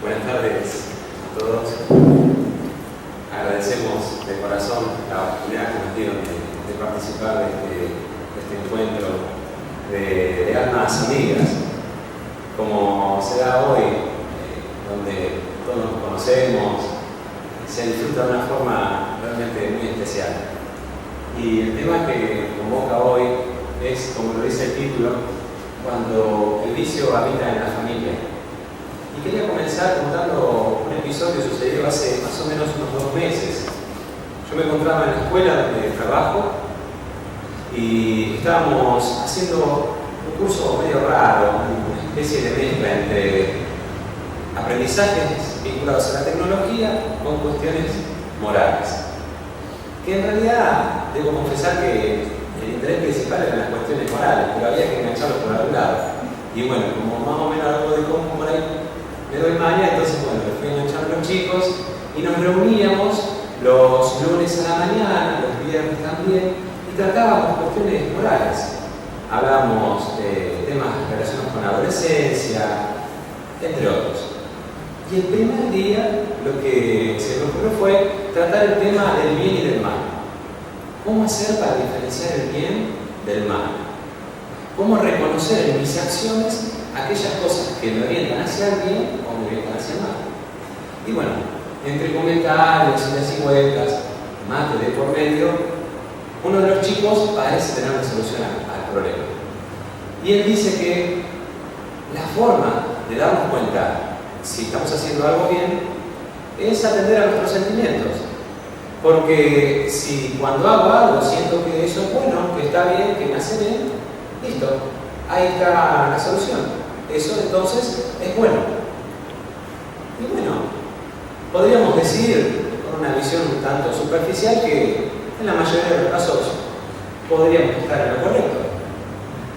Buenas tardes a todos. Agradecemos de corazón la oportunidad que nos dieron de participar de este encuentro de almas amigas, como se da hoy, donde todos nos conocemos, se disfruta de una forma realmente muy especial. Y el tema que convoca hoy es, como lo dice el título, cuando el vicio habita en la familia. Y quería comenzar contando un episodio que sucedió hace más o menos unos 2 meses. Yo me encontraba en la escuela donde trabajo y estábamos haciendo un curso medio raro, una especie de mezcla entre aprendizajes vinculados a la tecnología con cuestiones morales. Que en realidad, debo confesar que el interés principal eran las cuestiones morales, pero había que engancharlo por algún lado. Y bueno, como más o menos algo de cómo por ahí me doy maña, entonces bueno, me fui enganchando a los chicos y nos reuníamos los lunes a la mañana, los viernes también, y tratábamos cuestiones morales. Hablábamos de temas relacionados con la adolescencia, entre otros. Y el primer día lo que se me ocurrió fue tratar el tema del bien y del mal. ¿Cómo hacer para diferenciar el bien del mal? ¿Cómo reconocer en mis acciones aquellas cosas que me orientan hacia el bien o me orientan hacia el mal? Y bueno, entre comentarios, idas y vueltas, mate de por medio, uno de los chicos parece tener una solución al problema. Y él dice que la forma de darnos cuenta si estamos haciendo algo bien es atender a nuestros sentimientos. Porque si cuando hago algo siento que eso es bueno, que está bien, que me hace bien, listo, ahí está la solución. Eso entonces es bueno. Y bueno, podríamos decir, con una visión un tanto superficial, que en la mayoría de los casos podríamos estar en lo correcto.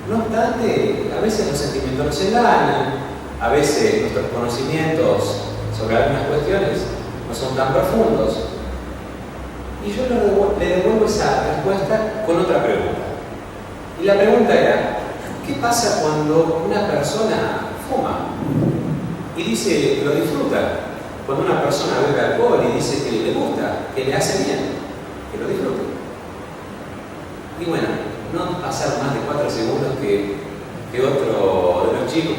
No obstante, a veces los sentimientos nos engañan, a veces nuestros conocimientos sobre algunas cuestiones no son tan profundos. Y yo le devuelvo esa respuesta con otra pregunta. Y la pregunta era, ¿qué pasa cuando una persona fuma y dice que lo disfruta? Cuando una persona bebe alcohol y dice que le gusta, que le hace bien, que lo disfrute. Y bueno, no pasaron más de 4 segundos que otro de los chicos,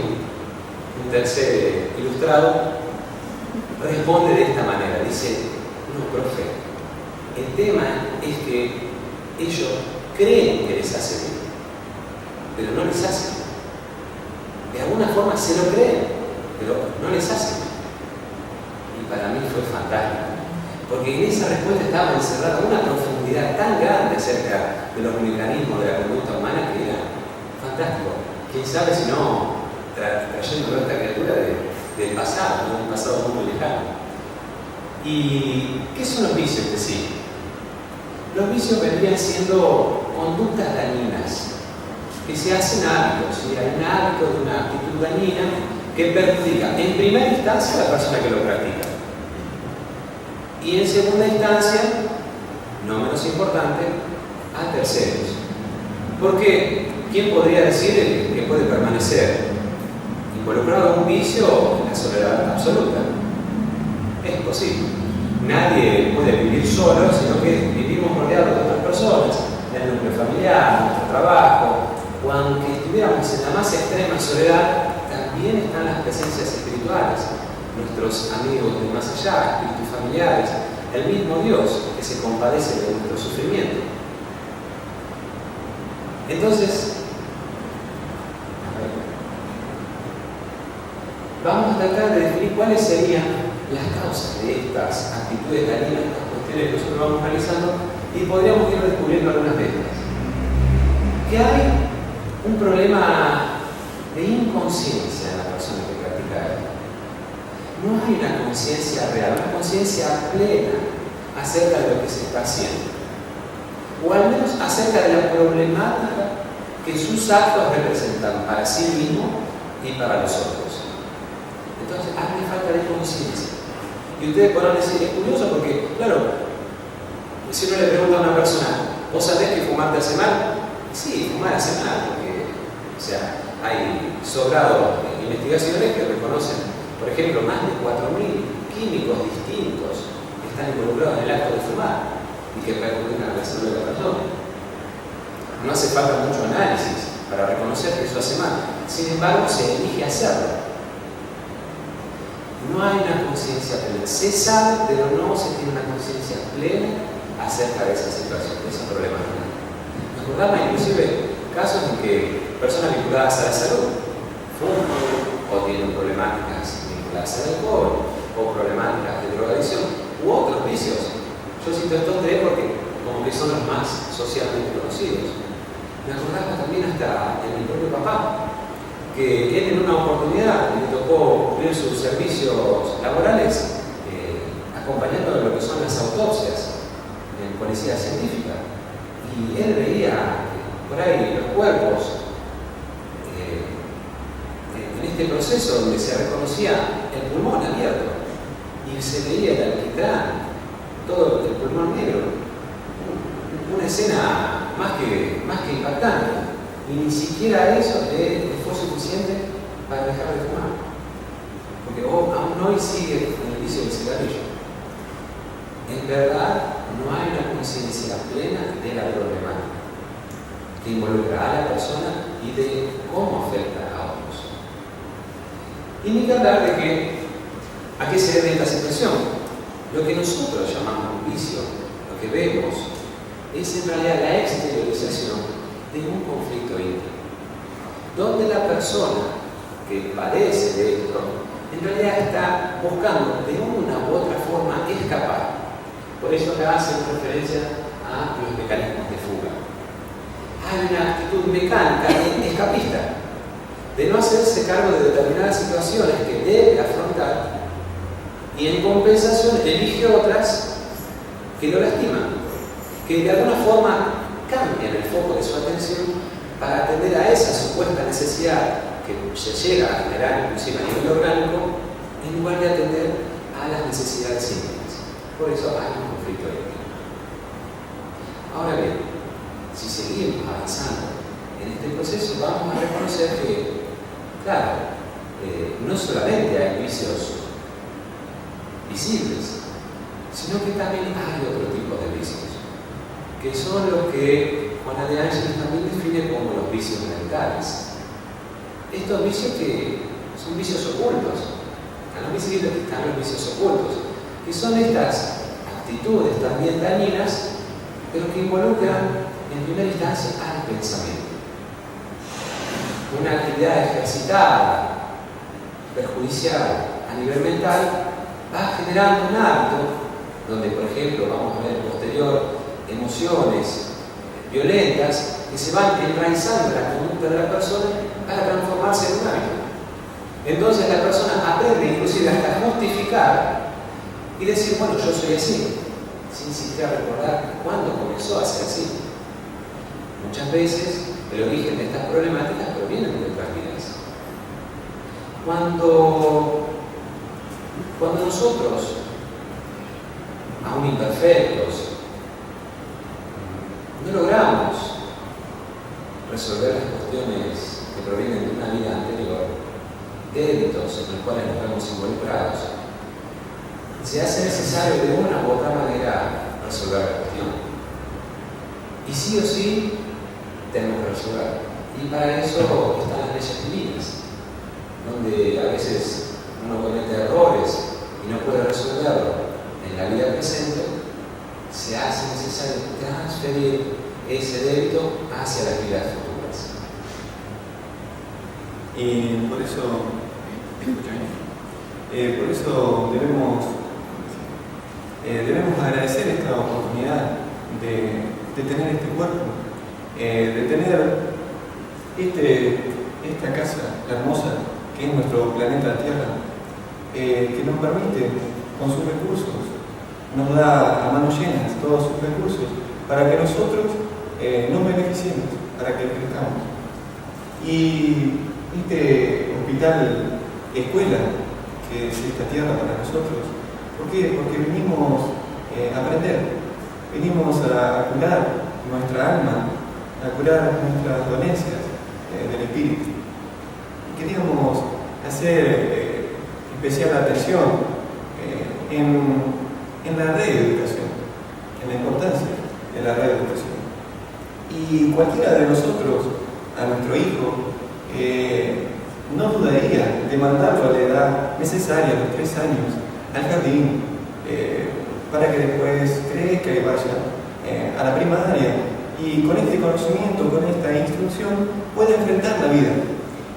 un tercer ilustrado, responde de esta manera. Dice, no, profe, el tema es que ellos creen que les hace bien, pero no les hace. De alguna forma se lo creen, pero no les hace. Y para mí fue fantástico, porque en esa respuesta estaba encerrada una profundidad tan grande acerca de los mecanismos de la conducta humana que era fantástico. Quién sabe si no trayendo a esta criatura del pasado, ¿no? Un pasado muy lejano. ¿Y qué son los vicios de sí? Los vicios vendrían siendo conductas dañinas que se hacen hábitos, y hay un hábito de una actitud dañina que perjudica en primera instancia a la persona que lo practica y en segunda instancia, no menos importante, a terceros. Porque ¿quién podría decir que puede permanecer involucrado en un vicio en la soledad absoluta? Es imposible. Nadie puede vivir solo, sino que vivimos rodeados de otras personas, en el núcleo familiar, en nuestro trabajo, o aunque estuviéramos en la más extrema soledad, también están las presencias espirituales, nuestros amigos del más allá, espíritus familiares, el mismo Dios que se compadece de nuestro sufrimiento. Entonces, vamos a tratar de definir cuáles serían las causas de estas actitudes dañinas, estas cuestiones que nosotros vamos realizando, y podríamos ir descubriendo algunas de estas. Que hay un problema de inconsciencia en la persona que practica esto. No hay una conciencia real, una conciencia plena acerca de lo que se está haciendo, o al menos acerca de la problemática que sus actos representan para sí mismo y para los otros. Entonces, hay una falta de conciencia. Y ustedes podrán decir, es curioso porque, claro, si uno le pregunta a una persona, ¿vos sabés que fumar te hace mal? Sí, fumar hace mal, porque, o sea, hay sobrado investigaciones que reconocen Por ejemplo, más de 4.000 químicos distintos están involucrados en el acto de fumar y que perjudican a la salud de la persona. No hace falta mucho análisis para reconocer que eso hace mal. Sin embargo, se elige hacerlo. No hay una conciencia plena. Se sabe, pero no se tiene una conciencia plena acerca de esa situación, de esa problemática. Nos acordamos inclusive casos en que personas vinculadas a la salud fuman o tienen problemáticas vinculadas al alcohol o problemáticas de drogadicción u otros vicios. Yo cito estos tres porque como que son los más socialmente conocidos. Me acordaba también hasta de mi propio papá, que él en una oportunidad le tocó cubrir sus servicios laborales acompañando de lo que son las autopsias en policía científica. Y él veía por ahí los cuerpos en este proceso donde se reconocía el pulmón abierto y se veía el alquitrán, todo el pulmón negro. Una escena más que impactante. Y ni siquiera eso le fue suficiente para dejar de fumar. Porque aún hoy sigue en el vicio del cigarrillo. En verdad, no hay una conciencia plena de la problemática que involucra a la persona y de cómo afecta a otros. Y ni que hablar de a qué se debe esta situación. Lo que nosotros llamamos vicio, lo que vemos, es en realidad la exteriorización de un conflicto íntimo, donde la persona que padece de esto en realidad está buscando de una u otra forma escapar. Por eso acá hacen referencia a los mecanismos de fuga. Hay una actitud mecánica escapista de no hacerse cargo de determinadas situaciones que debe afrontar y en compensación elige otras que lo lastiman, que de alguna forma cambian el foco de su atención para atender a esa supuesta necesidad que se llega a generar inclusive a nivel orgánico, en lugar de atender a las necesidades íntimas. Por eso hay un conflicto íntimo. Ahora bien, si seguimos avanzando en este proceso, vamos a reconocer que, claro, no solamente hay vicios visibles, sino que también hay otro tipo de vicios, que son los que Juana de Ángeles también define como los vicios mentales. Estos vicios que son vicios ocultos, están los visibles, están los vicios ocultos, que son estas actitudes también dañinas, pero que involucran en primera instancia al pensamiento. Una actividad ejercitada, perjudicial a nivel mental, va generando un hábito donde, por ejemplo, vamos a ver posterior emociones violentas que se van enraizando en la conducta de la persona para transformarse en un hábito. Entonces la persona aprende inclusive hasta justificar y decir, bueno, yo soy así, sin siquiera recordar cuándo comenzó a ser así. Muchas veces el origen de estas problemáticas provienen de otras vidas. Cuando nosotros, aún imperfectos, no logramos resolver las cuestiones que provienen de una vida anterior, débitos en los cuales nos vemos involucrados, se hace necesario de una u otra manera resolver la cuestión. Y sí o sí tenemos que resolver. Y para eso están las leyes divinas, donde a veces uno comete errores y no puede resolverlo en la vida presente, se hace necesario transferir ese débito hacia las vidas futuras. Y por eso debemos agradecer esta oportunidad de tener este cuerpo, de tener esta casa hermosa que es nuestro planeta Tierra, que nos permite con sus recursos, nos da a manos llenas todos sus recursos para que nosotros nos beneficiemos, para que crezcamos. Y este hospital escuela que es esta tierra para nosotros, ¿por qué? Porque venimos a aprender, venimos a curar nuestra alma, a curar nuestras dolencias del espíritu. Y queríamos hacer especial atención en la reeducación, en la importancia de la reeducación. Y cualquiera de nosotros, a nuestro hijo, no dudaría de mandarlo a la edad necesaria, a los 3 años, al jardín, para que después crezca y vaya a la primaria y con este conocimiento, con esta instrucción, pueda enfrentar la vida.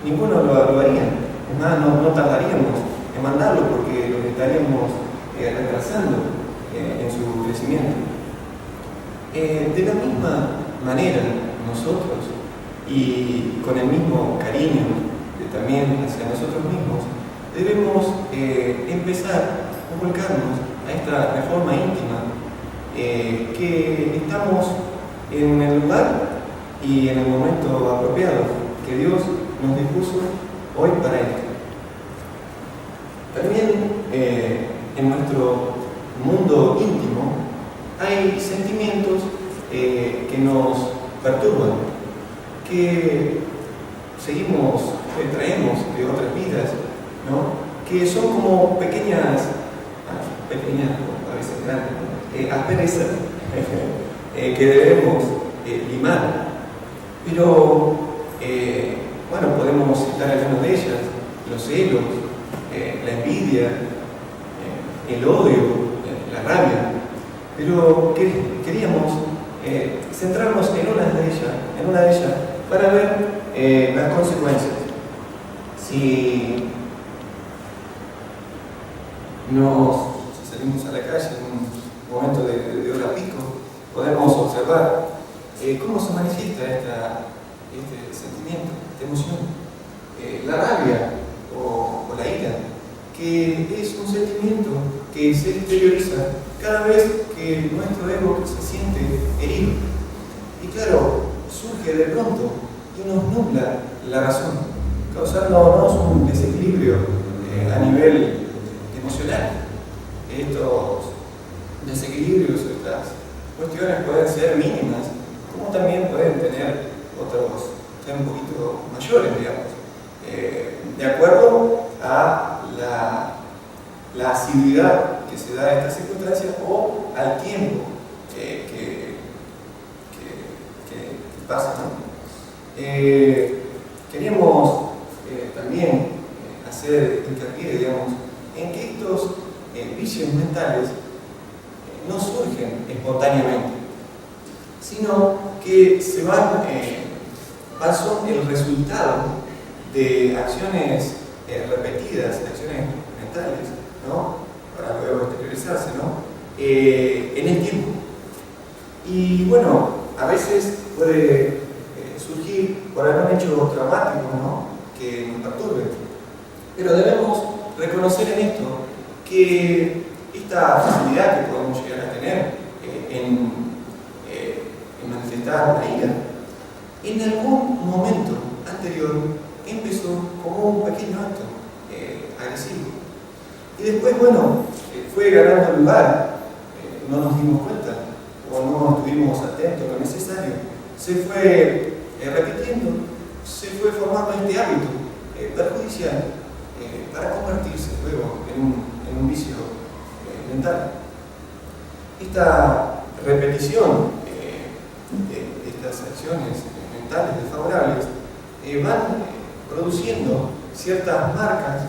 Ninguno lo haría. Es más, no tardaríamos en mandarlo porque lo estaríamos retrasando en su crecimiento. De la misma manera, nosotros, y con el mismo cariño también hacia nosotros mismos, debemos empezar a volcarnos a esta reforma íntima, que estamos en el lugar y en el momento apropiado que Dios nos dispuso hoy para esto. También en nuestro mundo íntimo hay sentimientos que nos perturban, que traemos de otras vidas, ¿no? Que son como pequeñas, a veces grandes, asperezas que debemos limar. Pero, bueno, podemos citar algunas de ellas: los celos, la envidia, el odio, la rabia. Pero queríamos centrarnos en una de ellas para ver las consecuencias. Si salimos a la calle en un momento de hora pico, podemos observar cómo se manifiesta este sentimiento, esta emoción. La rabia o la ira, que es un sentimiento que se exterioriza cada vez que nuestro ego se siente herido. Y claro, surge de pronto y nos nubla la razón, causándonos un desequilibrio a nivel emocional. Estos desequilibrios, estas cuestiones pueden ser mínimas, como también pueden tener ser un poquito mayores, digamos, de acuerdo a la asiduidad que se da a estas circunstancias o al tiempo que pasa, ¿no? Queríamos también hacer hincapié, digamos, en que estos vicios mentales no surgen espontáneamente, sino que son el resultado de acciones repetidas, de acciones mentales, ¿no? Para luego exteriorizarse, ¿no? En el tiempo. Y bueno, a veces puede surgir por algún hecho traumático, ¿no? Que nos perturbe. Pero debemos reconocer en esto que esta facilidad que podemos llegar a tener en manifestar la ira, en algún momento anterior empezó como un pequeño acto agresivo. Y después, bueno, fue ganando lugar, no nos dimos cuenta o no estuvimos atentos a lo necesario, se fue repitiendo, se fue formando este hábito perjudicial para convertirse luego en un vicio mental. Esta repetición de estas acciones mentales desfavorables van produciendo ciertas marcas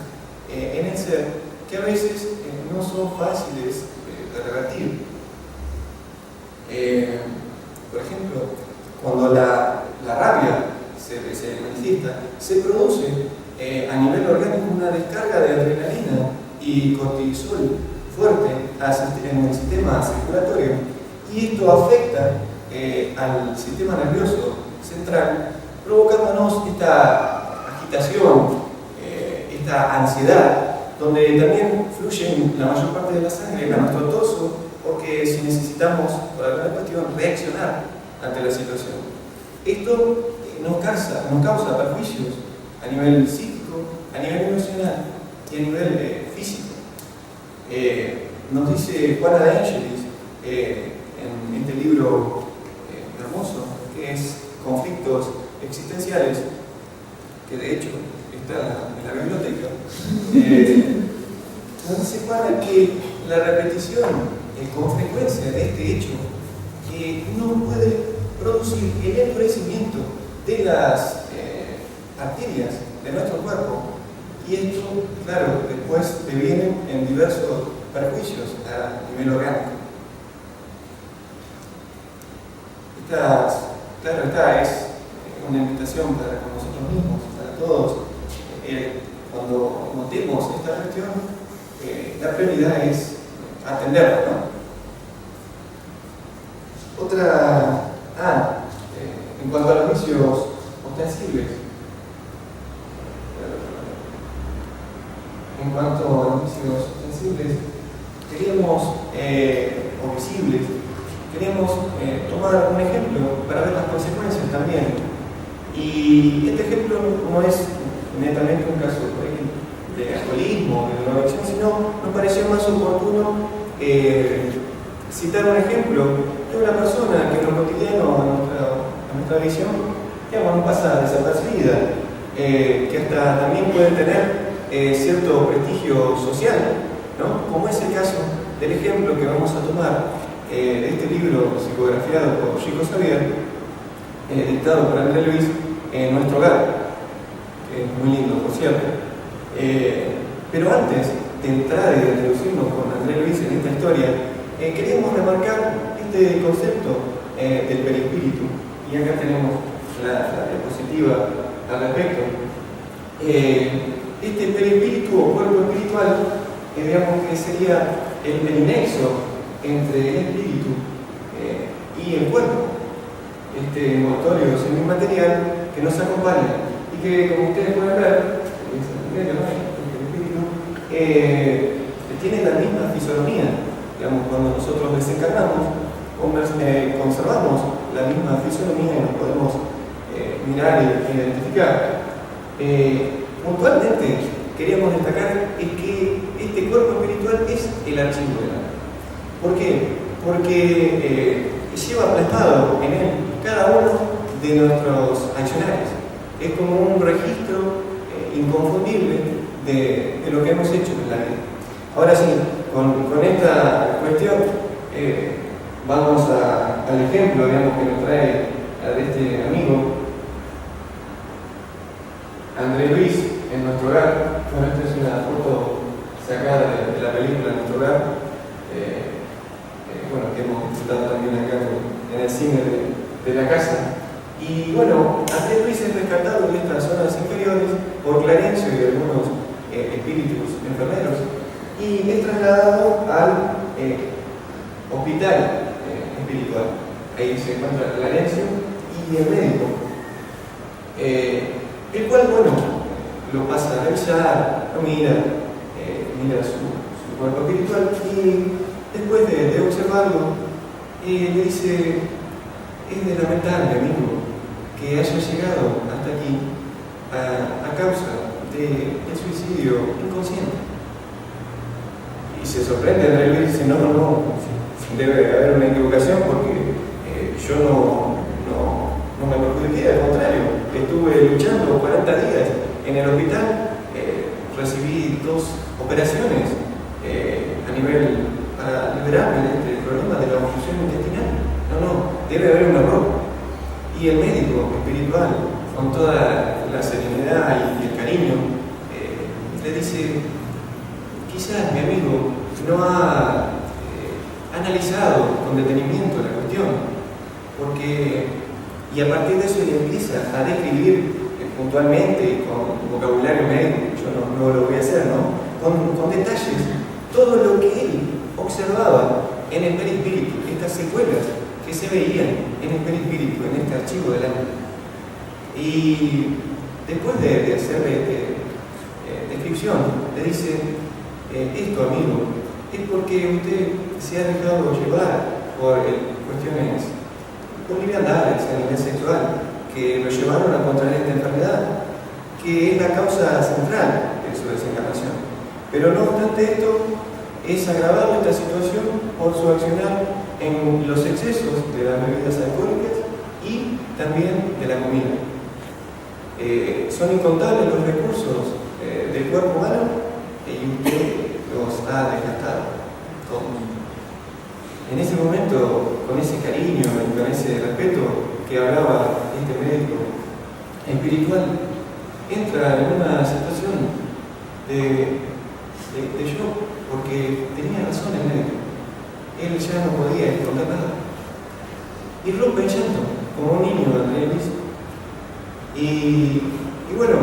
en el ser que a veces no son fáciles de revertir. Por ejemplo, cuando la rabia se manifiesta, se produce a nivel orgánico una descarga de adrenalina y cortisol fuerte en el sistema circulatorio, y esto afecta al sistema nervioso central, provocándonos esta agitación, esta ansiedad, donde también fluye la mayor parte de la sangre a nuestro torso, porque si necesitamos, por alguna cuestión, reaccionar ante la situación. Esto nos causa perjuicios a nivel psíquico, a nivel emocional y a nivel físico. Nos dice Juana de Angelis en este libro hermoso, que es Conflictos Existenciales, que de hecho está en la biblioteca, nos dice para que la repetición con frecuencia de este hecho no puede producir el endurecimiento de las arterias de nuestro cuerpo, y esto, claro, después deviene en diversos perjuicios a nivel orgánico. Esta es una invitación para nosotros mismos, para todos. Cuando notemos esta cuestión, la prioridad es atenderla, ¿no? En cuanto a los vicios ostensibles, queríamos, o visibles, queríamos tomar un ejemplo para ver las consecuencias también. Y este ejemplo no es netamente un caso de alcoholismo, de drogadicción, sino nos pareció más oportuno citar un ejemplo de una persona que en lo cotidiano, a nuestra visión, no pasa desapercibida, que hasta también puede tener cierto prestigio social, ¿no? Como es el caso del ejemplo que vamos a tomar de este libro psicografiado por Chico Xavier, dictado por André Luis, en Nuestro Hogar, que es muy lindo, por cierto. Pero antes de entrar y de introducirnos con André Luis en esta historia, queríamos remarcar este concepto del perispíritu, y acá tenemos la diapositiva al respecto. Este perispíritu o cuerpo espiritual, digamos que sería el nexo entre el espíritu y el cuerpo, este envoltorio semimaterial que nos acompaña y que, como ustedes pueden ver, el espíritu tiene la misma fisonomía. Digamos, cuando nosotros desencarnamos, conservamos la misma fisonomía y nos podemos mirar e identificar. Puntualmente queríamos destacar es que este cuerpo espiritual es el archivo del alma. ¿Por qué? Porque lleva plasmado en él cada uno de nuestros accionarios. Es como un registro inconfundible de lo que hemos hecho en la vida. Ahora sí, con esta cuestión vamos al ejemplo, digamos, que nos trae de este amigo André Luis en Nuestro Hogar. Bueno, esta es una foto sacada de la película Nuestro Hogar, bueno, que hemos disfrutado también acá en el cine de la casa. Y bueno, André Luis es rescatado de estas zonas inferiores por Clarencio y algunos espíritus enfermeros, y es trasladado al hospital espiritual. Ahí se encuentra Clarencio y el médico, el cual, bueno, lo pasa a revisar, lo mira su cuerpo espiritual, y después de observarlo, le dice: es de lamentable, amigo, que haya llegado hasta aquí a causa del suicidio inconsciente. Y se sorprende, André Luis dice: no, debe haber una equivocación, porque yo no me perjudiqué, al contrario, estuve luchando 40 días en el hospital, recibí 2 operaciones a nivel para liberarme de este problema de la obstrucción intestinal. No, debe haber un error. Y el médico espiritual, con toda la serenidad y el cariño, le dice: quizás mi amigo no ha analizado con detenimiento la cuestión, y a partir de eso le empieza a describir puntualmente, con vocabulario médico, yo no lo voy a hacer, ¿no? Con detalles, todo lo que él observaba en el perispíritu, estas secuelas que se veían en el perispíritu, en este archivo del alma. Y después de hacerle descripción, le dice: esto, amigo, es porque usted se ha dejado llevar por cuestiones liviandades a nivel sexual, que lo llevaron a contraer esta enfermedad, que es la causa central de su desencarnación. Pero no obstante esto, es agravado esta situación por su accionar en los excesos de las bebidas alcohólicas y también de la comida. Son incontables los recursos del cuerpo humano, y usted lo los ha desgastado. En ese momento, con ese cariño y con ese respeto que hablaba este médico espiritual, entra en una situación de shock, porque tenía razón el médico. Él ya no podía esconder nada. Y rompe en llanto, como un niño, Andrés Luis. Y bueno,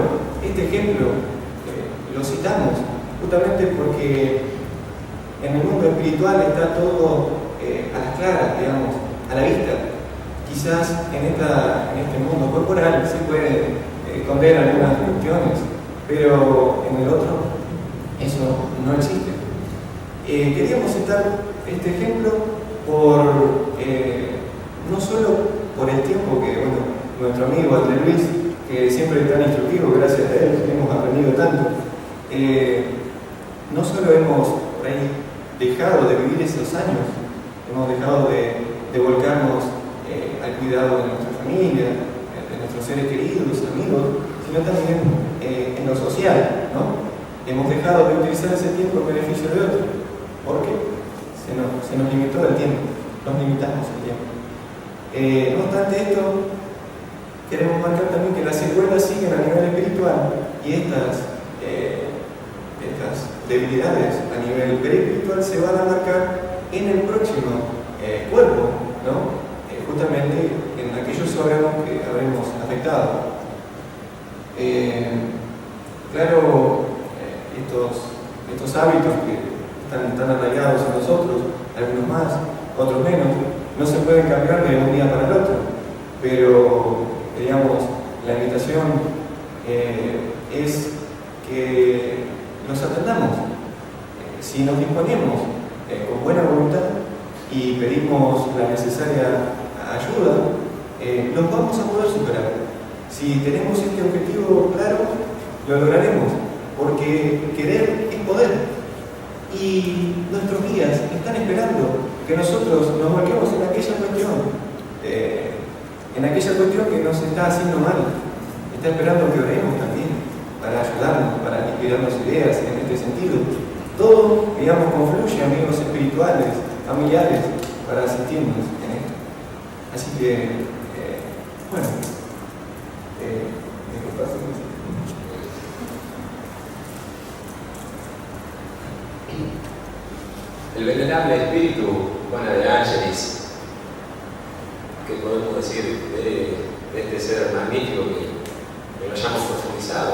este ejemplo lo citamos justamente porque en el mundo espiritual está todo a las claras, digamos, a la vista. Quizás en este mundo corporal se puede esconder algunas cuestiones, pero en el otro eso no existe. Queríamos citar este ejemplo no solo por el tiempo que, nuestro amigo Andrés Luis, que siempre es tan instructivo, gracias a él hemos aprendido tanto, no solo hemos por ahí dejado de vivir esos años, hemos dejado de volcarnos al cuidado de nuestra familia, de nuestros seres queridos, amigos, sino también en lo social, ¿no? Hemos dejado de utilizar ese tiempo en beneficio de otros. ¿Por qué? Se nos limitó el tiempo, nos limitamos el tiempo. No obstante esto, queremos marcar también que las secuelas siguen a nivel espiritual y estas debilidades a nivel perispiritual se van a marcar en el próximo cuerpo, ¿no? Justamente en aquellos órganos que habremos afectado. Claro, estos hábitos que están tan arraigados en nosotros, algunos más, otros menos, no se pueden cambiar de un día para el otro, pero digamos, la invitación es que nos atendamos. Si nos disponemos con buena voluntad y pedimos la necesaria ayuda, los vamos a poder superar. Si tenemos este objetivo claro, lo lograremos, porque querer es poder. Y nuestros guías están esperando que nosotros nos volquemos en aquella cuestión que nos está haciendo mal. Está esperando que oremos también para ayudarnos, para inspirarnos ideas en este sentido. Todo, digamos, confluye, amigos espirituales, familiares, para asistirnos en esto. Así que, bueno, el venerable espíritu Juana de Ángelis, ¿qué podemos decir de este ser magnífico que lo hayamos profundizado?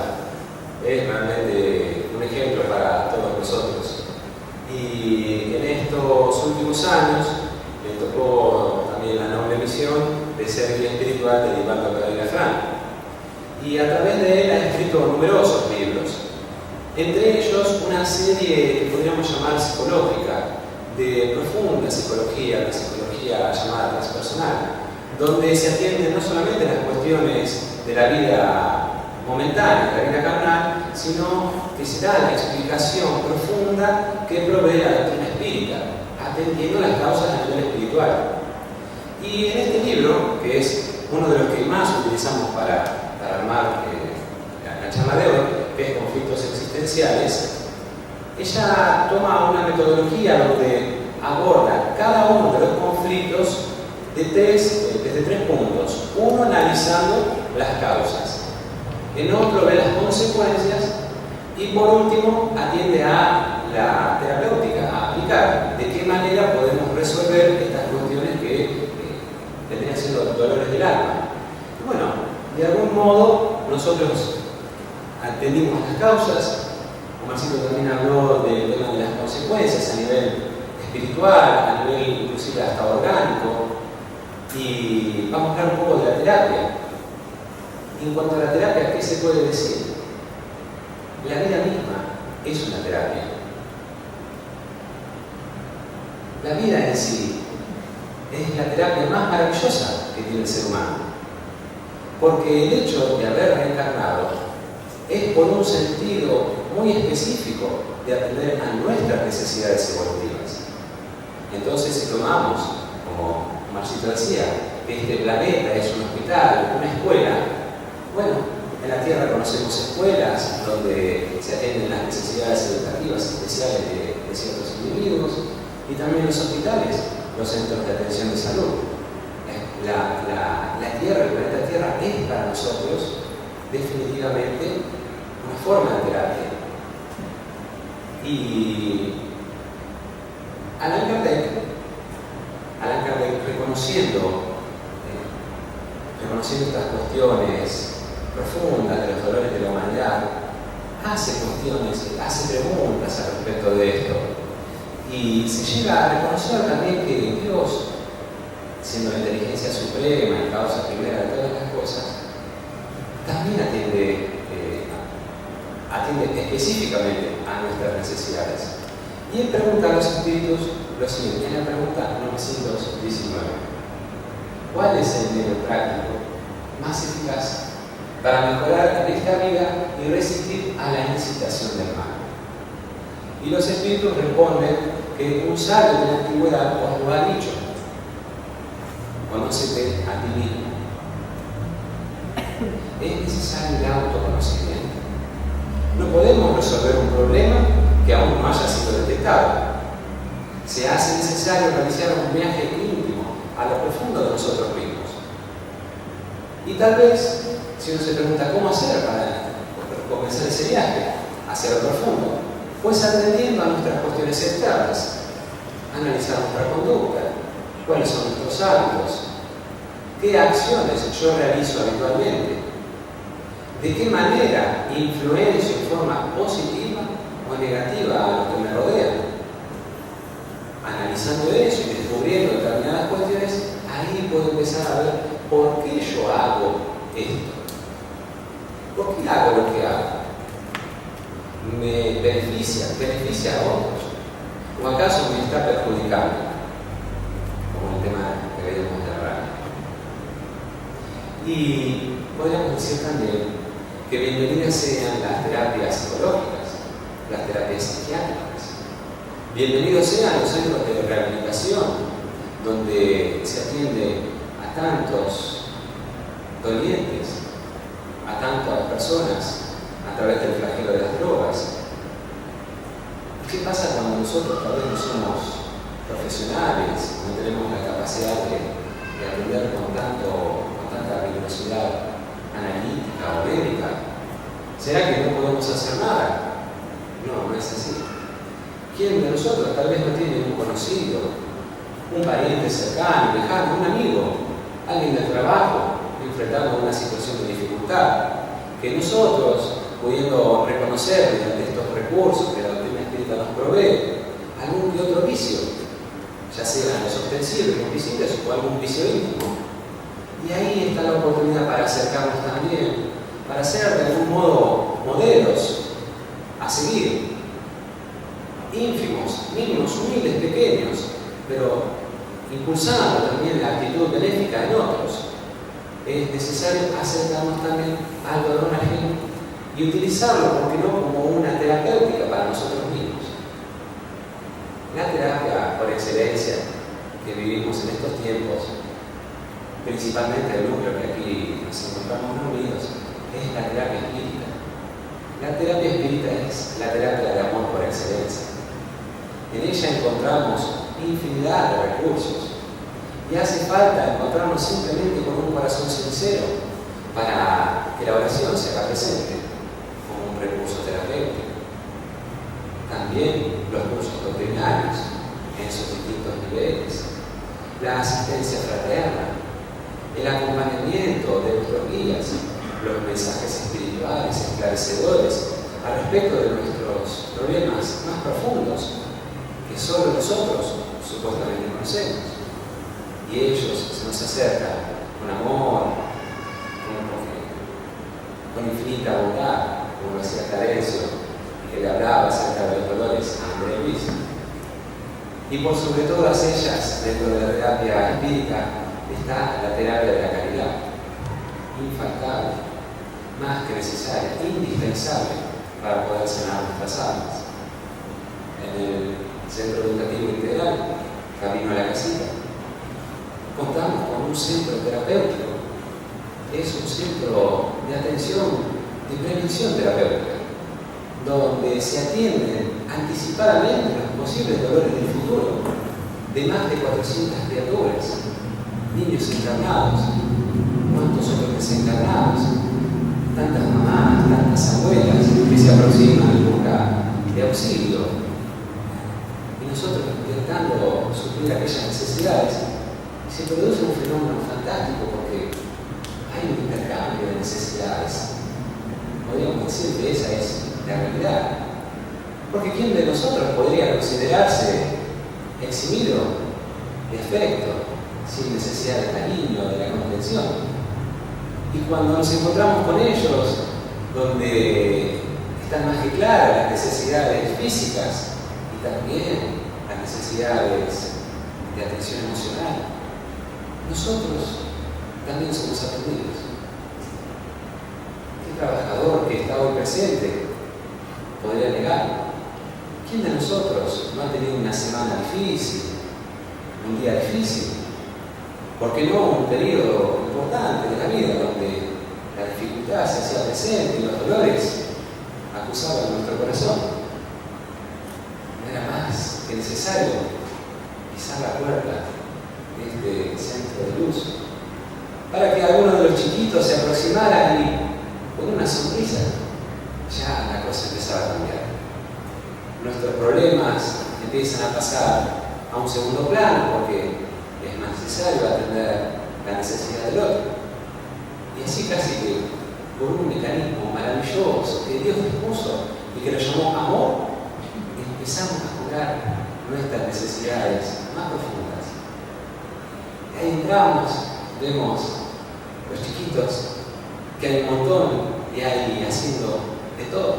Es realmente un ejemplo para todos nosotros. Y en estos últimos años le tocó también la noble misión de ser guía espiritual de Divaldo Pereira Franco. Y a través de él ha escrito numerosos libros, entre ellos una serie que podríamos llamar psicológica, de profunda psicología, la psicología llamada transpersonal, donde se atienden no solamente las cuestiones de la vida momentánea, la vida carnal, sino que se da la explicación profunda que provee la doctrina espírita, atendiendo las causas a nivel espiritual. Y en este libro, que es uno de los que más utilizamos para armar la charla de hoy, que es Conflictos Existenciales, ella toma una metodología donde aborda cada uno de los conflictos desde tres puntos. Uno, analizando las causas. En otro, ve las consecuencias. Y por último, atiende a la terapéutica, a aplicar de qué manera podemos resolver estas cuestiones que vendrían siendo dolores del alma. Y bueno, de algún modo nosotros atendimos las causas. Marcito también habló del tema de las consecuencias a nivel espiritual, a nivel inclusive hasta orgánico, y vamos a hablar un poco de la terapia. En cuanto a la terapia, ¿qué se puede decir? La vida misma es una terapia. La vida en sí es la terapia más maravillosa que tiene el ser humano, porque el hecho de haber reencarnado es por un sentido muy específico de atender a nuestras necesidades evolutivas. Entonces, si tomamos, como Marcito decía, que este planeta es un hospital, una escuela, bueno, en la Tierra conocemos escuelas donde se atienden las necesidades educativas especiales de ciertos individuos, y también los hospitales, los centros de atención de salud. La Tierra, el planeta Tierra, es para nosotros definitivamente una forma de terapia. Y Allan Kardec, reconociendo estas cuestiones profundas de los dolores de la humanidad, hace preguntas al respecto de esto. Y se llega a reconocer también que Dios, siendo la inteligencia suprema y causa primera de todas las cosas, también atiende específicamente a nuestras necesidades. Y él pregunta a los espíritus lo siguiente, en la pregunta 919: ¿cuál es el medio práctico más eficaz para mejorar esta vida y resistir a la incitación del mal? Y los espíritus responden que un sabio de la antigüedad os lo ha dicho: conócete a ti mismo. Es necesario el autoconocimiento. No podemos resolver un problema que aún no haya sido detectado. Se hace necesario realizar un viaje íntimo a lo profundo de nosotros mismos. Y tal vez, si uno se pregunta cómo hacer para comenzar ese viaje hacia lo profundo, pues atendiendo a nuestras cuestiones externas, analizar nuestra conducta, cuáles son nuestros hábitos, qué acciones yo realizo habitualmente, de qué manera influencio en forma positiva o negativa a los que me rodean. Analizando eso y descubriendo determinadas cuestiones, ahí puedo empezar a ver por qué yo hago esto. ¿Por qué hago lo que hago? ¿Me beneficia a otros? ¿O acaso me está perjudicando? Como el tema que veíamos de la radio. Y podríamos decir también que bienvenidas sean las terapias psicológicas, las terapias psiquiátricas. Bienvenidos sean los centros de rehabilitación, donde se atiende a tantos dolientes, a tantas personas a través del flagelo de las drogas. ¿Qué pasa cuando nosotros tal vez no somos profesionales, no tenemos la capacidad de atender con tanta rigurosidad analítica o médica? ¿Será que no podemos hacer nada? No, no es así. ¿Quién de nosotros tal vez no tiene un conocido, un pariente cercano, lejano, un amigo, alguien del trabajo, enfrentando una situación de dificultad, que nosotros, pudiendo reconocer mediante estos recursos que la doctrina espírita nos provee, algún que otro vicio, ya sean los ostensibles, los visibles o algún vicio íntimo? Y ahí está la oportunidad para acercarnos también, para ser de algún modo modelos a seguir, ínfimos, mínimos, humildes, pequeños, pero impulsando también la actitud benéfica en otros. Es necesario acercarnos también al dolor ajeno y utilizarlo, ¿por qué no?, como una terapéutica para nosotros mismos. La terapia por excelencia que vivimos en estos tiempos, principalmente el núcleo que aquí nos encontramos reunidos, es la terapia espírita. La terapia espírita es la terapia de amor por excelencia. En ella encontramos infinidad de recursos y hace falta encontrarnos simplemente con un corazón sincero para que la oración se haga presente como un recurso terapéutico. También los cursos doctrinarios en sus distintos niveles, la asistencia fraterna, el acompañamiento de nuestros guías, los mensajes espirituales esclarecedores al respecto de nuestros problemas más profundos que solo nosotros supuestamente conocemos. Y ellos se nos acercan con amor, con infinita bondad, como lo hacía Clarencio, que le hablaba acerca de los dolores a André Luis. Y por sobre todas ellas, dentro de la terapia espírita, está la terapia de la caridad, infaltable, más que necesaria, indispensable para poder sanar nuestras almas. En el Centro Educativo Integral, Camino a la Casita, contamos con un centro terapéutico. Es un centro de atención, de prevención terapéutica. donde se atienden anticipadamente los posibles dolores del futuro de más de 400 criaturas, niños encarnados, cuántos otros desencarnados, tantas mamás, tantas abuelas que se aproximan en busca de auxilio, y nosotros intentando suplir aquellas necesidades. Se produce un fenómeno fantástico porque hay un intercambio de necesidades. Podríamos decir que esa es la realidad. Porque ¿quién de nosotros podría considerarse eximido de afecto, sin necesidad de cariño, de la contención? Y cuando nos encontramos con ellos, donde están más que claras las necesidades físicas y también las necesidades de atención emocional, nosotros también somos atendidos. ¿Qué trabajador que está hoy presente podría negarlo? ¿Quién de nosotros no ha tenido una semana difícil, un día difícil? ¿Por qué no un periodo importante de la vida donde la dificultad se hacía presente y los dolores acusaban nuestro corazón? No era más que necesario pisar la puerta de este centro de luz para que algunos de los chiquitos se aproximaran y con una sonrisa ya la cosa empezaba a cambiar. Nuestros problemas empiezan a pasar a un segundo plano porque es más necesario atender la necesidad del otro. Y así casi que por un mecanismo maravilloso que Dios dispuso y que lo llamó amor, empezamos a curar nuestras necesidades más profundas. Y ahí entramos, vemos los chiquitos, que hay un montón y hay haciendo de todo.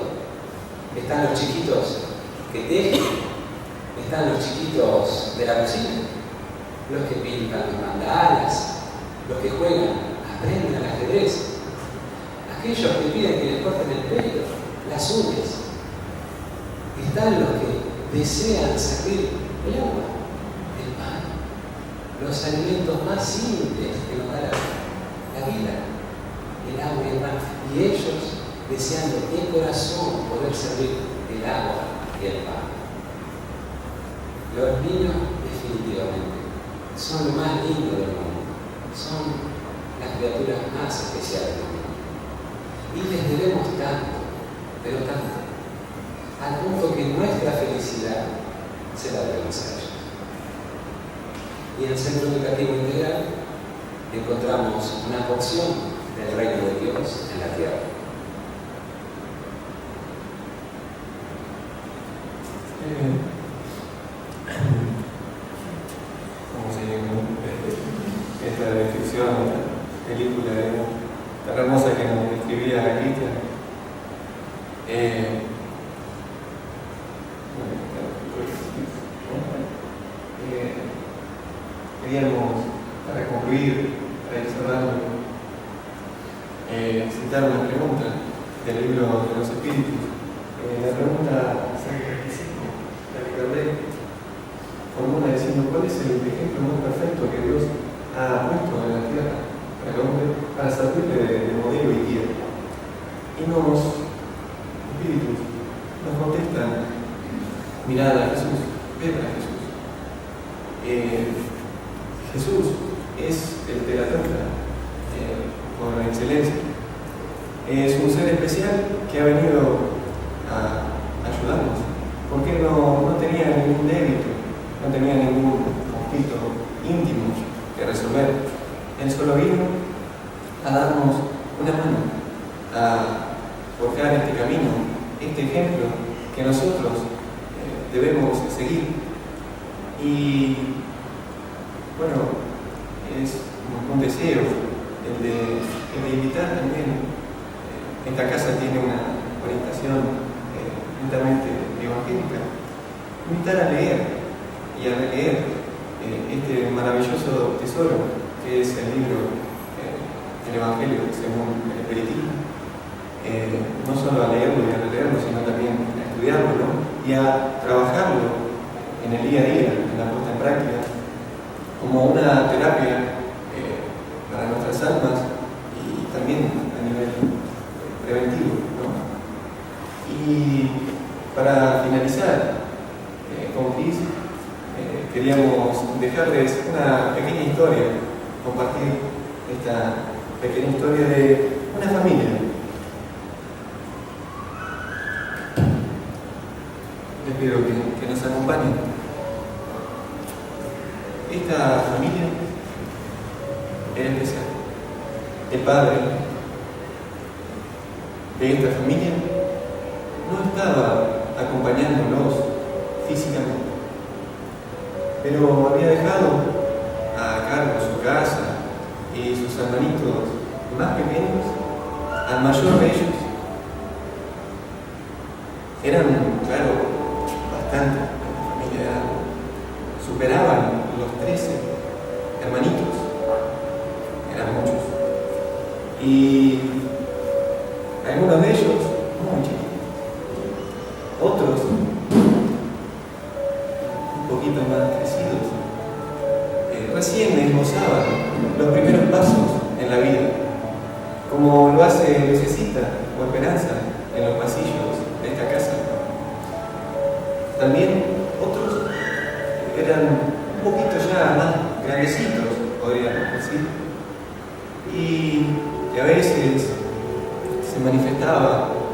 Están los chiquitos que tejen, están los chiquitos de la cocina, los que pintan los mandalas, los que juegan, aprenden al ajedrez, aquellos que piden que les corten el pelo, las uñas. Están los que desean servir el agua, el pan, los alimentos más simples que nos da la vida, el agua y el pan. Y ellos deseando de corazón poder servir el agua y el pan. Los niños definitivamente son lo más lindo del mundo, son las criaturas más especiales del mundo. Y les debemos tanto, pero tanto, al punto que nuestra felicidad se la debemos a ellos. Y en el Centro Educativo Integral encontramos una porción del reino de Dios en la tierra. Como se llama esta descripción, esta película tan hermosa que nos describía Cristian. Queríamos, para concluir, para ir cerrando, citar una pregunta del libro de los Espíritus. La pregunta la que Kardec formula diciendo: ¿cuál es el ejemplo más perfecto que Dios ha puesto en la tierra para el hombre, para servirle de modelo y guía? Y los espíritus nos contestan: mirad a Jesús, ved a Jesús. Jesús es el terapeuta por excelencia. Es un ser especial que ha venido a ayudarnos, porque no tenía ningún débito, no tenía ningún conflicto íntimo que resolver. Él solo vino a darnos una mano, a forjar este camino, este ejemplo que nosotros debemos seguir. Y bueno, es un deseo el de invitar también. Esta casa tiene una orientación netamente evangélica. Invitar a leer y a releer este maravilloso tesoro que es el libro El Evangelio según el Espiritismo. No solo a leerlo y a releerlo, sino también a estudiarlo, ¿no? Y a trabajarlo en el día a día, en la puesta en práctica, como una terapia para nuestras almas y también a nivel preventivo, ¿no? Y finalizar con Cris, queríamos dejarles una pequeña historia, compartir esta pequeña historia de una familia. Les pido que nos acompañen. Esta familia era especial. El padre de esta familia no estaba acompañándolos físicamente, pero había dejado a cargo su casa y sus hermanitos más pequeños. Al mayor de ellos eran, claro, bastante, la familia superaban los 13 hermanitos, eran muchos, y algunos de ellos muy chiquitos, otros un poquito más crecidos, recién esbozaban los primeros pasos en la vida, como lo hace Lucecita o Esperanza en los pasillos de esta casa. También otros eran un poquito ya más grandecitos, podríamos decir, y a veces se manifestaba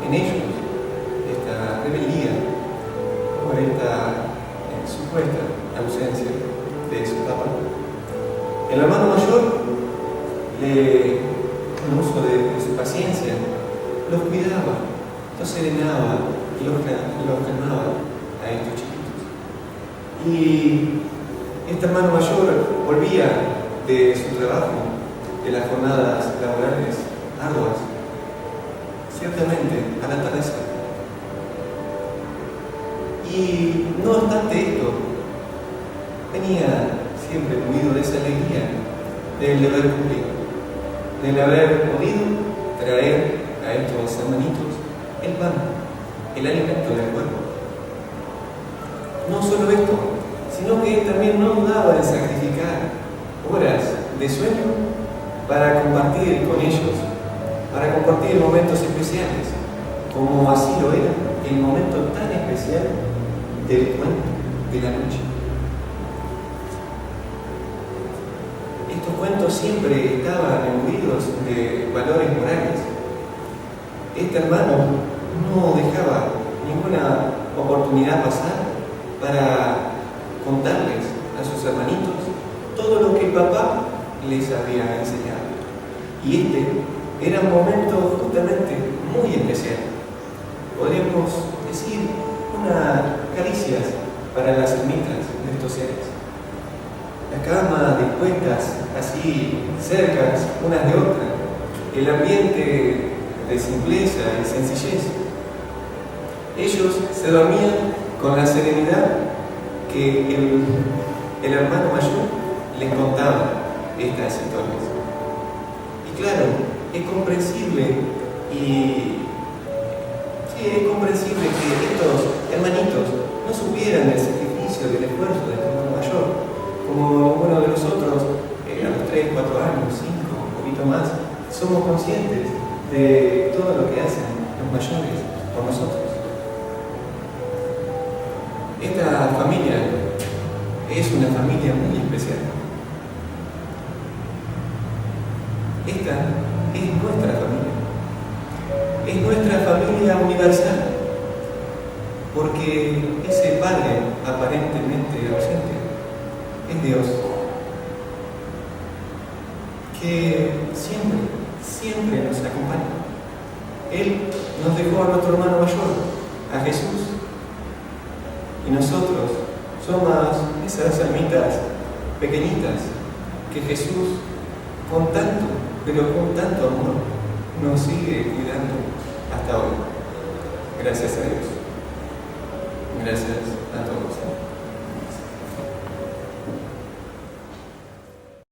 en ellos esta rebeldía por esta supuesta ausencia de su papá. El hermano mayor, con uso de su paciencia, los cuidaba, los serenaba y los calmaba a estos chiquitos. Y este hermano mayor volvía de su trabajo, de las jornadas laborales arduas, ciertamente al atardecer. Y no obstante esto, venía siempre unido de esa alegría del deber cumplido, del haber podido traer a estos hermanitos el pan, el alimento del cuerpo. No solo esto, sino que él también no dudaba en sacrificar horas de sueño para compartir con ellos, para compartir momentos especiales, como así lo era el momento tan especial del cuento de la noche. Estos cuentos siempre estaban imbuidos de valores morales. Este hermano no dejaba ninguna oportunidad pasar para contarles a sus hermanitos todo lo que el papá les había enseñado. Y este era un momento justamente muy especial. Podríamos decir unas caricias para las ermitas de estos seres. Las camas dispuestas así cercas unas de otras, el ambiente de simpleza y sencillez. Ellos se dormían con la serenidad que el hermano mayor les contaba estas historias. Y claro, es comprensible es comprensible que estos hermanitos no supieran del sacrificio, del esfuerzo del hermano mayor, como uno de nosotros a los 3, 4 años, 5, un poquito más, somos conscientes de todo lo que hacen los mayores por nosotros. Esta familia es una familia muy especial. Esta es nuestra familia. Es nuestra familia universal, porque ese Padre aparentemente ausente es Dios, que siempre nos acompaña. Él nos dejó a nuestro hermano mayor, a Jesús, y nosotros somos esas almitas pequeñitas que Jesús con tanto, pero con tanto amor, nos sigue cuidando hasta hoy. Gracias a Dios. Gracias.